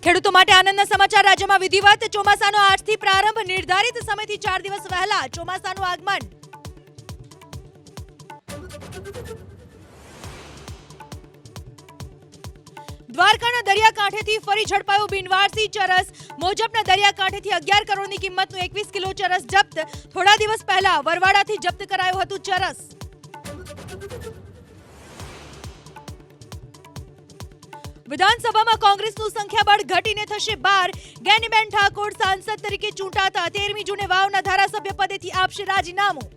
ખેડૂતો માટે આનંદના સમાચાર રાજ્યમાં વિધિવત ચોમાસાનો આજથી પ્રારંભ નિર્ધારિત સમયથી 4 દિવસ વહેલા ચોમાસાનું આગમન દ્વારકાના દરિયાકાંઠેથી ફરી ઝડપાયો બિનવારસી ચરસ મોજપના દરિયાકાંઠેથી 11 કરોડની કિંમતનું 21 કિલો ચરસ જપ્ત થોડા દિવસ પહેલા વરવાડાથી જપ્ત કરાયું હતું ચરસ વિધાનસભામાં કોંગ્રેસનું સંખ્યાબળ ઘટીને થશે 12 જ્ઞાનીબેન ઠાકોર સાંસદ તરીકે ચૂંટાતા 13મી જૂને વાવના ધારાસભ્ય પદેથી આપશે રાજીનામું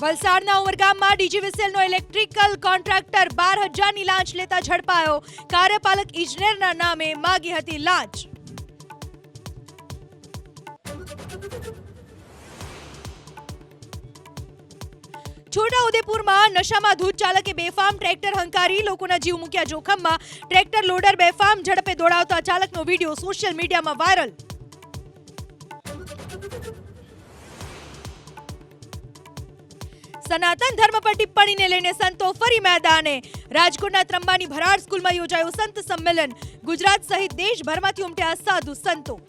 વલસાડના ઉમરગામમાં ડીજીવીસીએલનો ઇલેક્ટ્રિકલ કોન્ટ્રાક્ટર 12,000ની લાંચ લેતા ઝડપાયો કાર્યપાલક ઇજનેરના નામે માગી હતી લાંચ છોટાઉદેપુરમાં નશામાં ધૂત ચાલકે બેફામ ટ્રેક્ટર હંકારી લોકોના જીવ મૂક્યા જોખમમાં ટ્રેક્ટર લોડર બેફામ ઝડપે દોડાવતા ચાલકનો વિડીયો સોશિયલ મીડિયામાં વાયરલ સનાતન ધર્મ પર ટિપ્પણીને લઈને સંતો ફરી મેદાને રાજકોટના ત્રંબાની ભરાડ સ્કૂલમાં યોજાયું સંત સંમેલન ગુજરાત સહિત દેશભરમાંથી ઉમટ્યા સાધુ સંતો